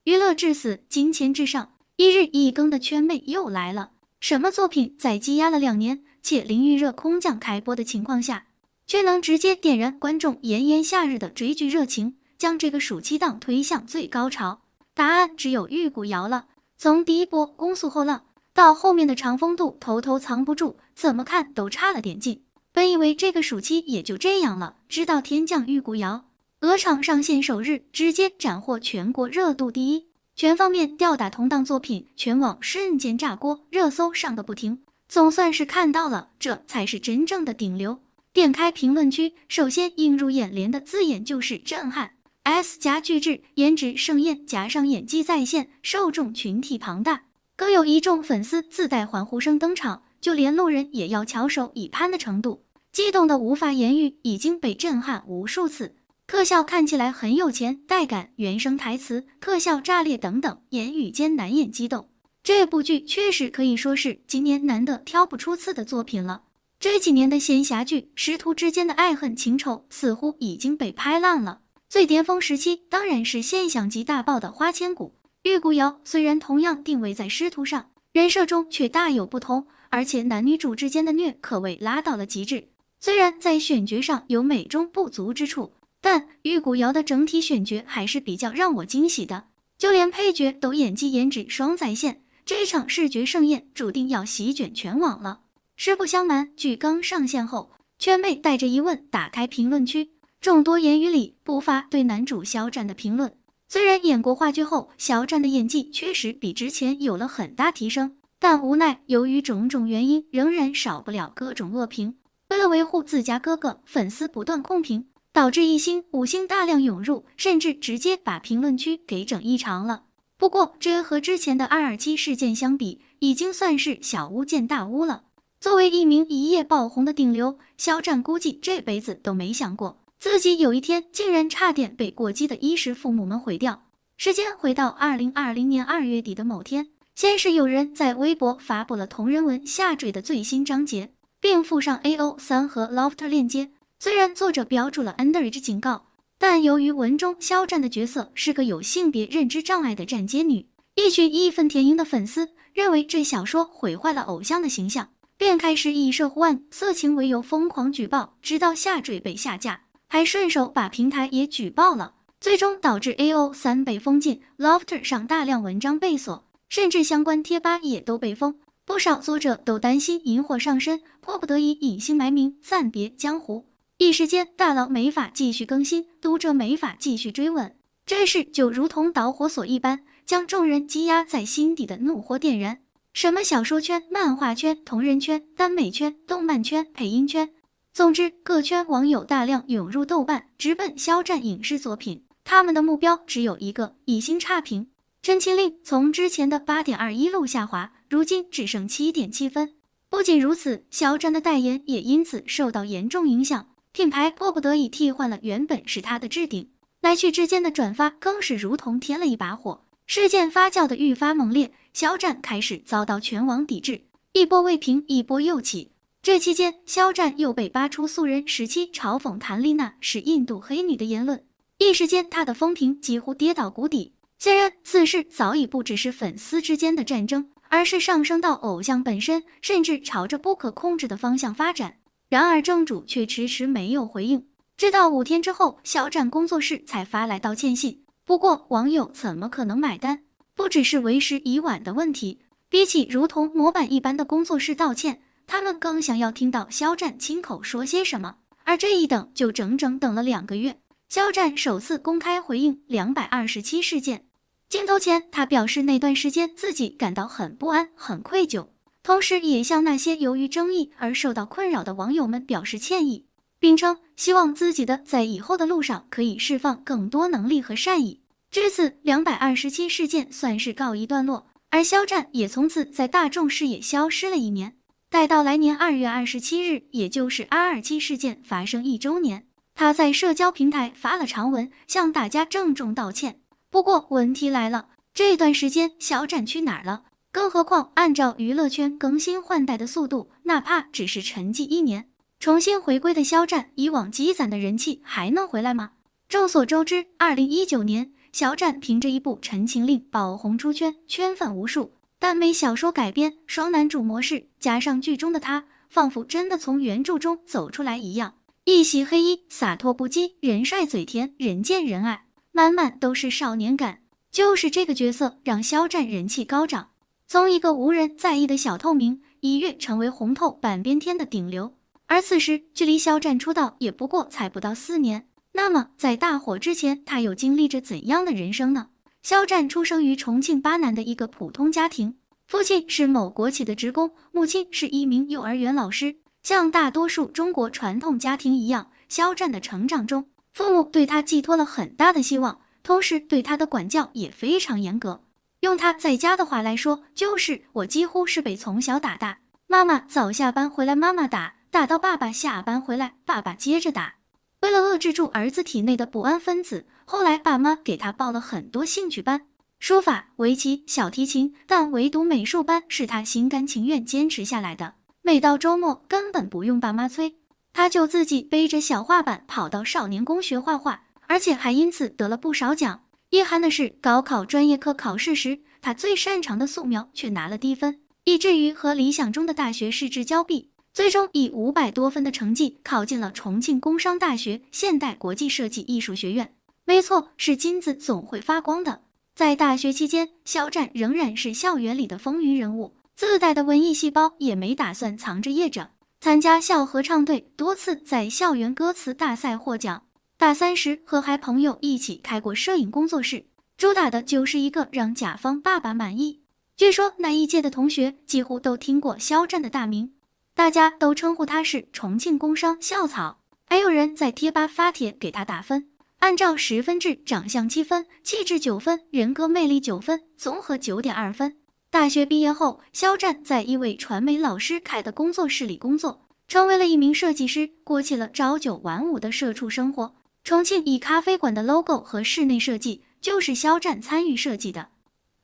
娱乐至死，金钱至上，一日一更的圈妹又来了。什么作品在积压了2年且淋浴热空降开播的情况下，却能直接点燃观众炎炎夏日的追剧热情，将这个暑期档推向最高潮？答案只有玉骨遥了。从第一波攻速后浪到后面的长风度头藏不住，怎么看都差了点劲。本以为这个暑期也就这样了，直到天降玉骨遥，鹅厂上线首日直接斩获全国热度第一，全方面吊打同档作品，全网瞬间炸锅，热搜上个不停。总算是看到了，这才是真正的顶流。点开评论区，首先映入眼帘的字眼就是震撼。S 加巨制，颜值盛宴，加上演技在线，受众群体庞大，更有一众粉丝自带欢呼声登场，就连路人也要翘首以盼的程度，激动的无法言喻，已经被震撼无数次。特效看起来很有钱，带感，原声台词、特效炸裂等等，言语间难掩激动。这部剧确实可以说是今年难得挑不出刺的作品了。这几年的仙侠剧，师徒之间的爱恨情仇似乎已经被拍烂了。最巅峰时期当然是现象级大爆的花千骨。玉骨遥虽然同样定位在师徒上，人设中却大有不同，而且男女主之间的虐可谓拉到了极致。虽然在选角上有美中不足之处，但玉骨遥的整体选角还是比较让我惊喜的，就连配角都演技颜值双在线，这场视觉盛宴注定要席卷全网了。实不相瞒，剧刚上线后，圈妹带着疑问打开评论区，众多言语里不乏对男主肖战的评论。虽然演过话剧后，肖战的演技确实比之前有了很大提升，但无奈由于种种原因，仍然少不了各种恶评。为了维护自家哥哥，粉丝不断控评，导致1星、5星大量涌入，甚至直接把评论区给整异常了。不过这和之前的227事件相比，已经算是小巫见大巫了。作为一名一夜爆红的顶流，肖战估计这辈子都没想过，自己有一天竟然差点被过激的衣食父母们毁掉。时间回到2020年2月底的某天，先是有人在微博发布了同人文下坠的最新章节，并附上 AO3 和 Lofter 链接。虽然作者标注了 Underage 警告，但由于文中肖战的角色是个有性别认知障碍的站街女，一群义愤填膺的粉丝认为这小说毁坏了偶像的形象，便开始以涉户案、色情为由疯狂举报，直到下坠被下架，还顺手把平台也举报了，最终导致 AO3 被封禁， Lofter 上大量文章被锁，甚至相关贴吧也都被封。不少作者都担心引火上身，迫不得已隐姓埋名，暂别江湖。一时间，大佬没法继续更新，读者没法继续追问，这事就如同导火索一般，将众人积压在心底的怒火点燃。什么小说圈、漫画圈、同人圈、耽美圈、动漫圈、配音圈，总之各圈网友大量涌入豆瓣，直奔肖战影视作品。他们的目标只有一个：1星差评。真情令从之前的 8.2 路下滑，如今只剩 7.7 分。不仅如此，肖战的代言也因此受到严重影响，品牌迫不得已替换了原本是他的置顶，来去之间的转发更是如同添了一把火。事件发酵的愈发猛烈，肖战开始遭到全网抵制，一波未平，一波又起。这期间，肖战又被扒出素人时期嘲讽谭丽娜是印度黑女的言论，一时间他的风评几乎跌到谷底。显然，此事早已不只是粉丝之间的战争，而是上升到偶像本身，甚至朝着不可控制的方向发展。然而正主却迟迟没有回应，直到5天之后，肖战工作室才发来道歉信。不过网友怎么可能买单？不只是为时已晚的问题，比起如同模板一般的工作室道歉，他们更想要听到肖战亲口说些什么。而这一等就整整等了2个月，肖战首次公开回应227事件。镜头前，他表示那段时间自己感到很不安、很愧疚，同时也向那些由于争议而受到困扰的网友们表示歉意，并称希望自己的在以后的路上可以释放更多能力和善意。至此，227事件算是告一段落，而肖战也从此在大众视野消失了1年。待到来年2月27日，也就是227事件发生1周年，他在社交平台发了长文，向大家郑重道歉。不过问题来了，这段时间肖战去哪儿了？更何况按照娱乐圈更新换代的速度，哪怕只是沉寂1年，重新回归的肖战，以往积攒的人气还能回来吗？众所周知，2019年肖战凭着一部《陈情令》爆红出圈，圈粉无数。耽美小说改编，双男主模式，加上剧中的他，仿佛真的从原著中走出来一样，一袭黑衣，洒脱不羁，人帅嘴甜，人见人爱，满满都是少年感。就是这个角色让肖战人气高涨，从一个无人在意的小透明，一跃成为红透半边天的顶流。而此时距离肖战出道也不过才不到4年，那么在大火之前，他又经历着怎样的人生呢？肖战出生于重庆巴南的一个普通家庭，父亲是某国企的职工，母亲是一名幼儿园老师。像大多数中国传统家庭一样，肖战的成长中，父母对他寄托了很大的希望，同时对他的管教也非常严格。用他在家的话来说，就是我几乎是被从小打大，妈妈早下班回来妈妈打，打到爸爸下班回来爸爸接着打。为了遏制住儿子体内的不安分子，后来爸妈给他报了很多兴趣班，书法、围棋、小提琴，但唯独美术班是他心甘情愿坚持下来的。每到周末，根本不用爸妈催，他就自己背着小画板跑到少年宫学画画，而且还因此得了不少奖。遗憾的是，高考专业课考试时，他最擅长的素描却拿了低分，以至于和理想中的大学失之交臂。最终以500多分的成绩考进了重庆工商大学现代国际设计艺术学院。没错，是金子总会发光的。在大学期间，肖战仍然是校园里的风云人物，自带的文艺细胞也没打算藏着掖着。参加校合唱队，多次在校园歌词大赛获奖。大3时和还朋友一起开过摄影工作室，主打的就是一个让甲方爸爸满意。据说那一届的同学几乎都听过肖战的大名，大家都称呼他是重庆工商校草，还有人在贴吧发帖给他打分，按照10分制，长相7分，气质9分，人格魅力9分，综合9.2分。大学毕业后，肖战在一位传媒老师开的工作室里工作，成为了一名设计师，过起了朝9晚5的社畜生活。重庆一咖啡馆的 logo 和室内设计就是肖战参与设计的。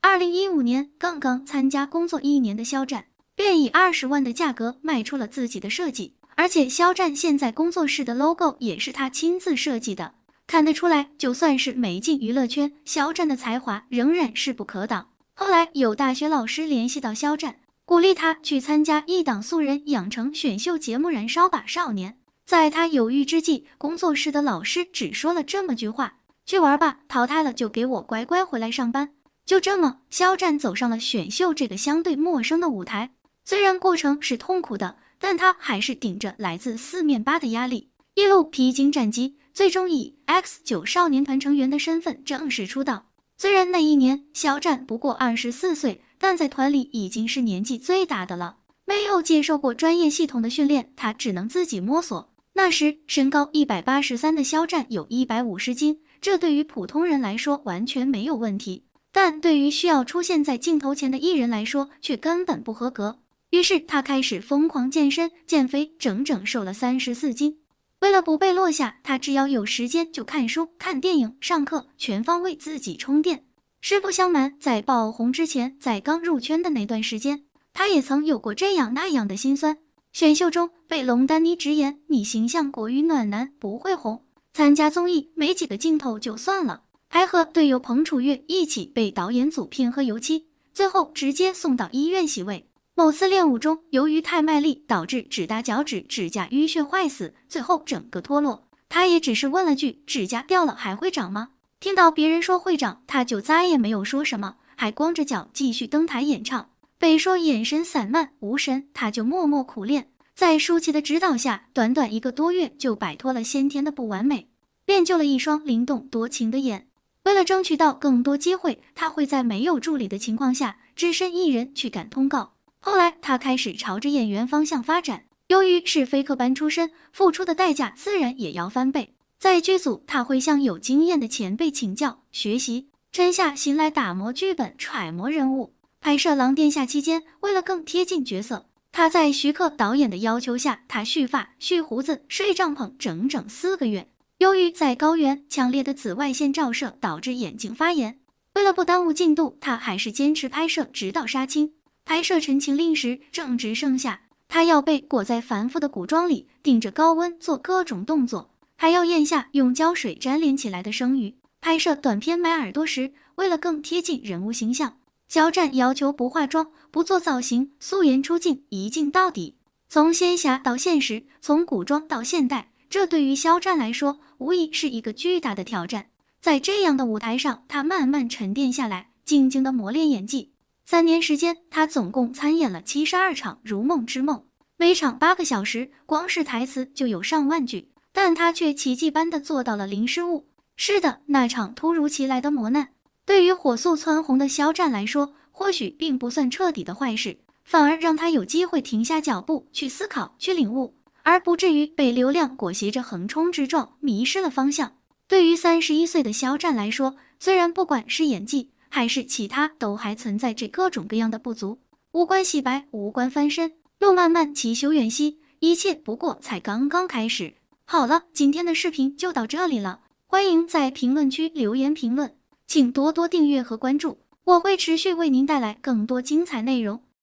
2015年，刚刚参加工作1年的肖战便以20万的价格卖出了自己的设计，而且肖战现在工作室的 logo 也是他亲自设计的。看得出来，就算是没进娱乐圈，肖战的才华仍然势不可挡。后来有大学老师联系到肖战，鼓励他去参加一档素人养成选秀节目《燃烧吧少年》。在他犹豫之际，工作室的老师只说了这么句话：去玩吧，淘汰了就给我乖乖回来上班。就这么，肖战走上了选秀这个相对陌生的舞台。虽然过程是痛苦的，但他还是顶着来自4面8的压力，一路披荆斩棘，最终以 X9 少年团成员的身份正式出道。虽然那一年肖战不过24岁，但在团里已经是年纪最大的了。没有接受过专业系统的训练，他只能自己摸索。那时身高183的肖战有150斤，这对于普通人来说完全没有问题，但对于需要出现在镜头前的艺人来说却根本不合格。于是他开始疯狂健身减肥，整整瘦了34斤。为了不被落下，他只要有时间就看书、看电影、上课，全方位自己充电。实不相瞒，在爆红之前，在刚入圈的那段时间，他也曾有过这样那样的心酸。选秀中被龙丹妮直言你形象过于暖男，不会红。参加综艺没几个镜头就算了，还和队友彭楚月一起被导演组骗喝油漆，最后直接送到医院洗胃。某次练舞中，由于太卖力，导致指打脚趾指甲淤血坏死，最后整个脱落。他也只是问了句：指甲掉了还会长吗？听到别人说会长，他就再也没有说什么，还光着脚继续登台演唱。被说眼神散漫无神，他就默默苦练，在舒淇的指导下，短短1个多月就摆脱了先天的不完美，练就了一双灵动多情的眼。为了争取到更多机会，他会在没有助理的情况下，只身一人去赶通告。后来他开始朝着演员方向发展，由于是非科班出身，付出的代价自然也要翻倍。在剧组，他会向有经验的前辈请教学习，沉下心来打磨剧本，揣摩人物。拍摄《狼殿下》期间，为了更贴近角色，他在徐克导演的要求下，他蓄发、蓄胡子、睡帐篷整整4个月。由于在高原，强烈的紫外线照射导致眼睛发炎，为了不耽误进度，他还是坚持拍摄直到杀青。拍摄《陈情令》时正值盛夏，他要被裹在繁复的古装里，顶着高温做各种动作，还要咽下用胶水粘连起来的生鱼。拍摄短片买耳朵时，为了更贴近人物形象，肖战要求不化妆、不做造型，素颜出镜，一镜到底。从仙侠到现实，从古装到现代，这对于肖战来说，无疑是一个巨大的挑战。在这样的舞台上，他慢慢沉淀下来，静静的磨练演技。3年时间，他总共参演了72场《如梦之梦》，每场8个小时，光是台词就有上万句，但他却奇迹般的做到了零失误。是的，那场突如其来的磨难，对于火速蹿红的肖战来说，或许并不算彻底的坏事，反而让他有机会停下脚步，去思考，去领悟，而不至于被流量裹挟着横冲直撞，迷失了方向。对于31岁的肖战来说，虽然不管是演技还是其他都还存在着各种各样的不足，无关洗白，无关翻身，路漫漫其修远兮，一切不过才刚刚开始。好了，今天的视频就到这里了，欢迎在评论区留言评论，请多多订阅和关注，我会持续为您带来更多精彩内容。